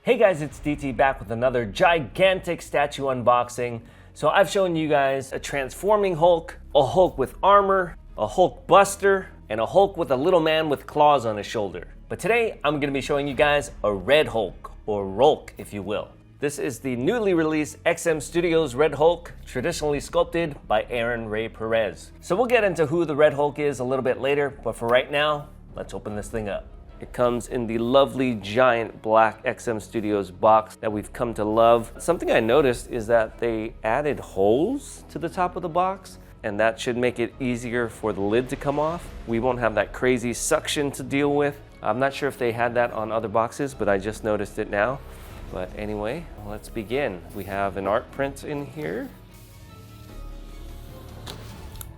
Hey guys, it's DT back with another gigantic statue unboxing. So I've shown you guys a transforming Hulk, a Hulk with armor, a Hulk buster, and a Hulk with a little man with claws on his shoulder. But today I'm going to be showing you guys a Red Hulk, or Rolk if you will. This is the newly released XM Studios Red Hulk, traditionally sculpted by Aaron Rey Perez. So we'll get into who the Red Hulk is a little bit later, but for right now, let's open this thing up. It comes in the lovely giant black XM Studios box that we've come to love. Something I noticed is that they added holes to the top of the box, and that should make it easier for the lid to come off. We won't have that crazy suction to deal with. I'm not sure if they had that on other boxes, but I just noticed it now. But anyway, let's begin. We have an art print in here.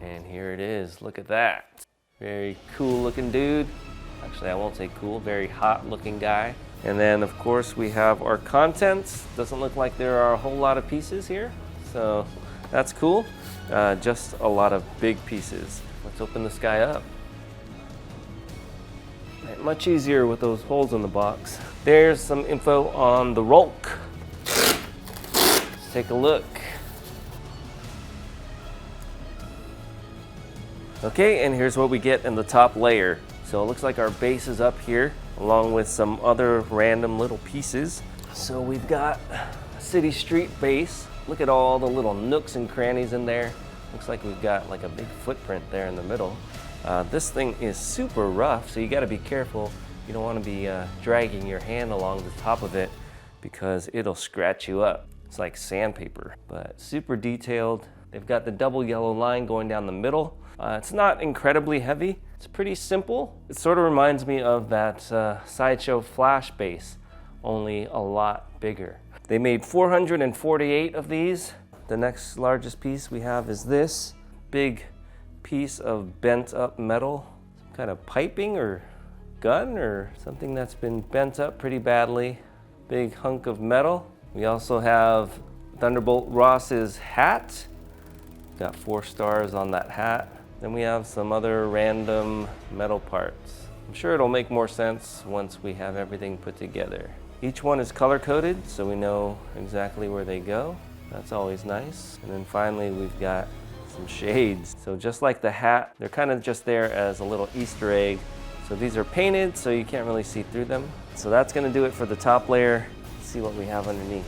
And here it is, look at that. Very cool looking dude. Actually, I won't say cool, very hot looking guy. And then of course we have our contents. Doesn't look like there are a whole lot of pieces here, so that's cool. Just a lot of big pieces. Let's open this guy up. Much easier with those holes in the box. There's some info on the Rolk. Let's take a look. Okay, and here's what we get in the top layer. So it looks like our base is up here, along with some other random little pieces. So we've got a city street base. Look at all the little nooks and crannies in there. Looks like we've got like a big footprint there in the middle. This thing is super rough, so you gotta be careful. You don't wanna be dragging your hand along the top of it because it'll scratch you up. It's like sandpaper, but super detailed. They've got the double yellow line going down the middle. It's not incredibly heavy. It's pretty simple. It sort of reminds me of that Sideshow Flash base, only a lot bigger. They made 448 of these. The next largest piece we have is this big piece of bent up metal, some kind of piping or gun or something that's been bent up pretty badly. Big hunk of metal. We also have Thunderbolt Ross's hat. Got 4 stars on that hat. Then we have some other random metal parts. I'm sure it'll make more sense once we have everything put together. Each one is color coded, so we know exactly where they go. That's always nice. And then finally we've got some shades. So just like the hat, they're kind of just there as a little Easter egg. So these are painted, so you can't really see through them. So that's gonna do it for the top layer. Let's see what we have underneath.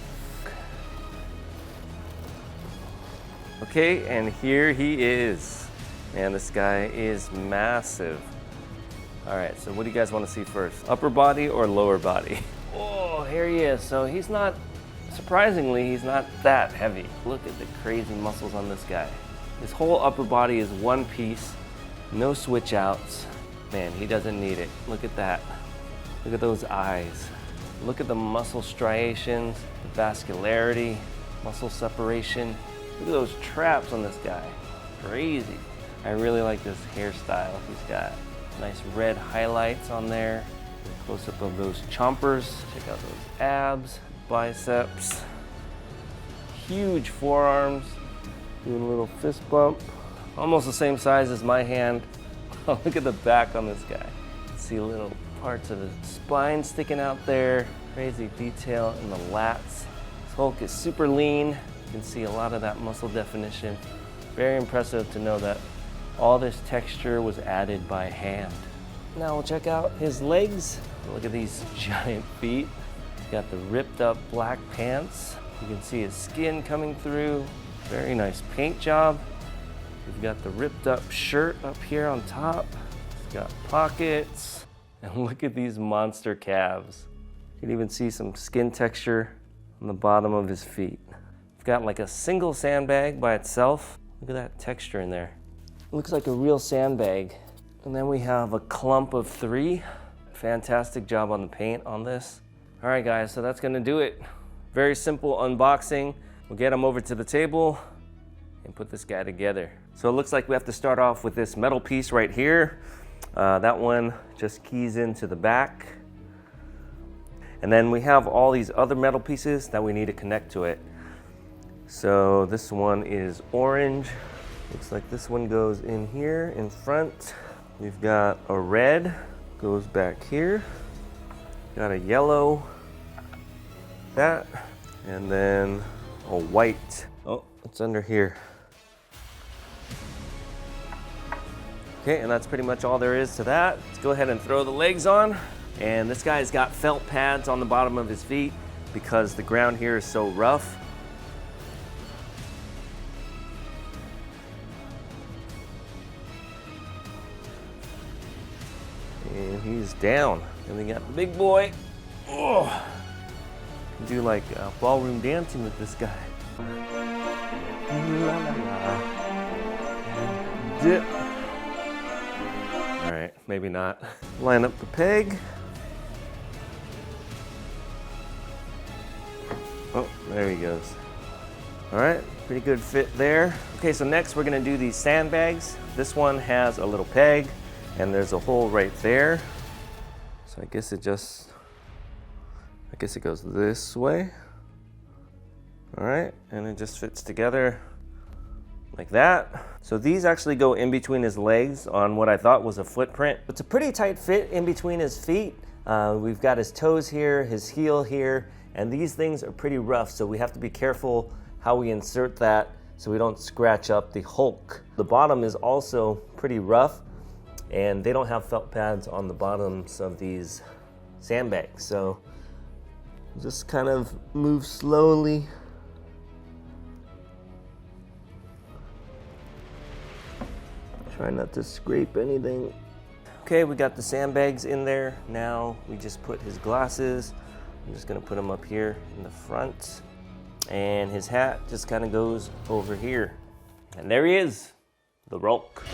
Okay, and here he is. Man, this guy is massive. All right, so what do you guys want to see first? Upper body or lower body? Oh, here he is. So he's not, surprisingly, he's not that heavy. Look at the crazy muscles on this guy. His whole upper body is one piece, no switch outs. Man, he doesn't need it. Look at that. Look at those eyes. Look at the muscle striations, the vascularity, muscle separation. Look at those traps on this guy. Crazy. I really like this hairstyle. He's got nice red highlights on there. Close up of those chompers. Check out those abs, biceps. Huge forearms. Doing a little fist bump. Almost the same size as my hand. Oh, look at the back on this guy. See little parts of his spine sticking out there. Crazy detail in the lats. This Hulk is super lean. You can see a lot of that muscle definition. Very impressive to know that all this texture was added by hand. Now we'll check out his legs. Look at these giant feet. He's got the ripped up black pants. You can see his skin coming through. Very nice paint job. We've got the ripped up shirt up here on top. He's got pockets. And look at these monster calves. You can even see some skin texture on the bottom of his feet. We've got like a single sandbag by itself. Look at that texture in there. Looks like a real sandbag. And then we have a clump of 3. Fantastic job on the paint on this. All right guys, so that's gonna do it. Very simple unboxing. We'll get him over to the table and put this guy together. So it looks like we have to start off with this metal piece right here. That one just keys into the back. And then we have all these other metal pieces that we need to connect to it. So this one is orange. Looks like this one goes in here in front. We've got a red, goes back here. Got a yellow, that. And then a white. Oh, it's under here. Okay, and that's pretty much all there is to that. Let's go ahead and throw the legs on. And this guy's got felt pads on the bottom of his feet because the ground here is so rough. And he's down. And we got the big boy. Oh, do like ballroom dancing with this guy. La, la, la. Dip. All right, maybe not. Line up the peg. Oh, there he goes. All right, pretty good fit there. Okay, so next we're gonna do these sandbags. This one has a little peg and there's a hole right there. So I guess it goes this way. All right, and it just fits together like that. So these actually go in between his legs on what I thought was a footprint. It's a pretty tight fit in between his feet. We've got his toes here, his heel here, and these things are pretty rough, so we have to be careful how we insert that so we don't scratch up the Hulk. The bottom is also pretty rough, and they don't have felt pads on the bottoms of these sandbags. So just kind of move slowly. Try not to scrape anything. Okay, we got the sandbags in there. Now we just put his glasses. I'm just gonna put them up here in the front. And his hat just kind of goes over here. And there he is, the Hulk.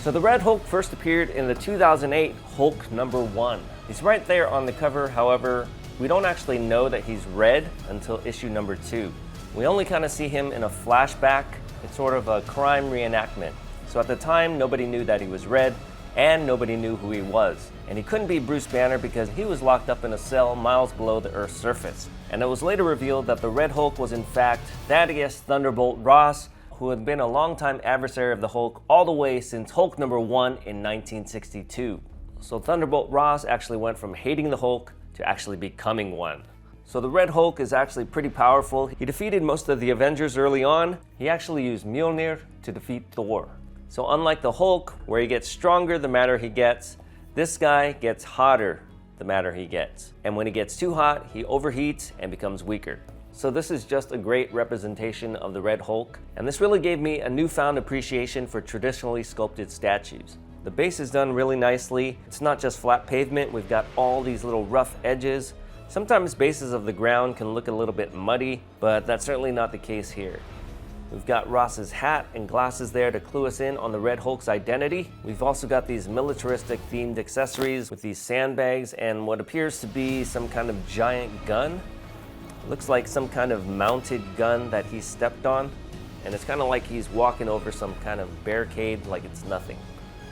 So the Red Hulk first appeared in the 2008 Hulk #1. He's right there on the cover, however, we don't actually know that he's red until issue #2. We only kind of see him in a flashback. It's sort of a crime reenactment. So at the time, nobody knew that he was red, and nobody knew who he was. And he couldn't be Bruce Banner because he was locked up in a cell miles below the Earth's surface. And it was later revealed that the Red Hulk was in fact Thaddeus Thunderbolt Ross, who had been a longtime adversary of the Hulk all the way since Hulk #1 in 1962. So Thunderbolt Ross actually went from hating the Hulk to actually becoming one. So the Red Hulk is actually pretty powerful. He defeated most of the Avengers early on. He actually used Mjolnir to defeat Thor. So unlike the Hulk, where he gets stronger the madder he gets, this guy gets hotter the madder he gets. And when he gets too hot, he overheats and becomes weaker. So this is just a great representation of the Red Hulk, and this really gave me a newfound appreciation for traditionally sculpted statues. The base is done really nicely. It's not just flat pavement, we've got all these little rough edges. Sometimes bases of the ground can look a little bit muddy, but that's certainly not the case here. We've got Ross's hat and glasses there to clue us in on the Red Hulk's identity. We've also got these militaristic themed accessories with these sandbags and what appears to be some kind of giant gun. Looks like some kind of mounted gun that he stepped on, and it's kind of like he's walking over some kind of barricade like it's nothing.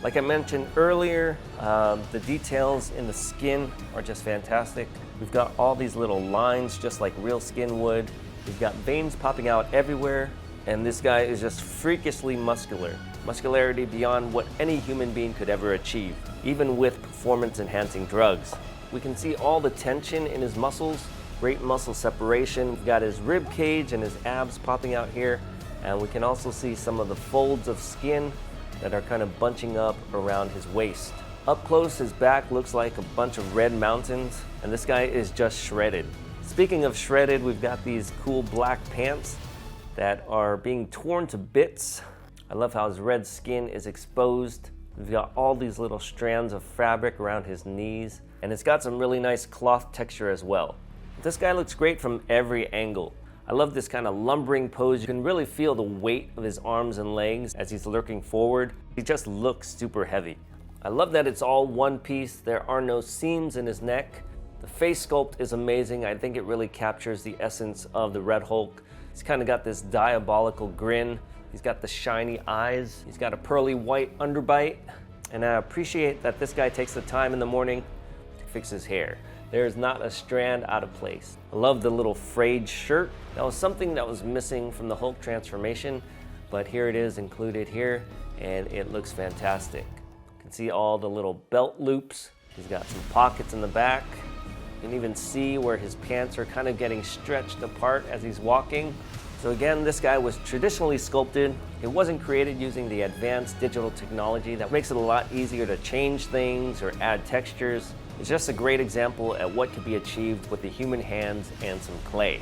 Like I mentioned earlier, the details in the skin are just fantastic. We've got all these little lines just like real skin would. We've got veins popping out everywhere, and this guy is just freakishly muscular. Muscularity beyond what any human being could ever achieve, even with performance-enhancing drugs. We can see all the tension in his muscles. Great muscle separation. We've got his rib cage and his abs popping out here, and we can also see some of the folds of skin that are kind of bunching up around his waist. Up close, his back looks like a bunch of red mountains, and this guy is just shredded. Speaking of shredded, we've got these cool black pants that are being torn to bits. I love how his red skin is exposed. We've got all these little strands of fabric around his knees, and it's got some really nice cloth texture as well. This guy looks great from every angle. I love this kind of lumbering pose. You can really feel the weight of his arms and legs as he's lurking forward. He just looks super heavy. I love that it's all one piece. There are no seams in his neck. The face sculpt is amazing. I think it really captures the essence of the Red Hulk. He's kind of got this diabolical grin. He's got the shiny eyes. He's got a pearly white underbite. And I appreciate that this guy takes the time in the morning to fix his hair. There is not a strand out of place. I love the little frayed shirt. That was something that was missing from the Hulk transformation, but here it is included here, and it looks fantastic. You can see all the little belt loops. He's got some pockets in the back. You can even see where his pants are kind of getting stretched apart as he's walking. So again, this guy was traditionally sculpted. It wasn't created using the advanced digital technology that makes it a lot easier to change things or add textures. It's just a great example at what could be achieved with the human hands and some clay.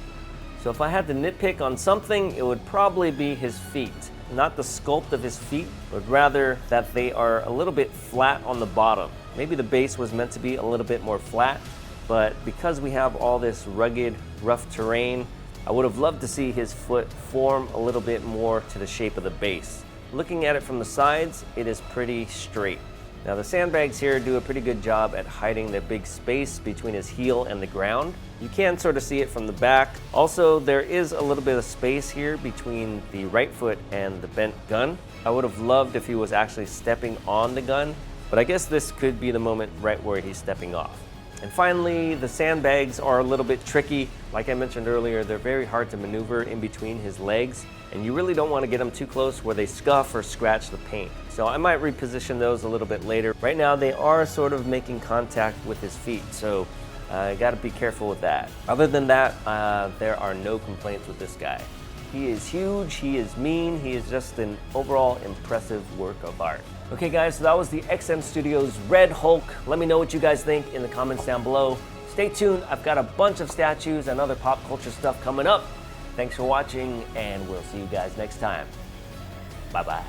So if I had to nitpick on something, it would probably be his feet. Not the sculpt of his feet, but rather that they are a little bit flat on the bottom. Maybe the base was meant to be a little bit more flat, but because we have all this rugged, rough terrain, I would have loved to see his foot form a little bit more to the shape of the base. Looking at it from the sides, it is pretty straight. Now the sandbags here do a pretty good job at hiding the big space between his heel and the ground. You can sort of see it from the back. Also, there is a little bit of space here between the right foot and the bent gun. I would have loved if he was actually stepping on the gun, but I guess this could be the moment right where he's stepping off. And finally, the sandbags are a little bit tricky. Like I mentioned earlier, they're very hard to maneuver in between his legs, and you really don't want to get them too close where they scuff or scratch the paint. So I might reposition those a little bit later. Right now, they are sort of making contact with his feet, so I gotta be careful with that. Other than that, there are no complaints with this guy. He is huge, he is mean, he is just an overall impressive work of art. Okay guys, so that was the XM Studios Red Hulk. Let me know what you guys think in the comments down below. Stay tuned, I've got a bunch of statues and other pop culture stuff coming up. Thanks for watching, and we'll see you guys next time. Bye-bye.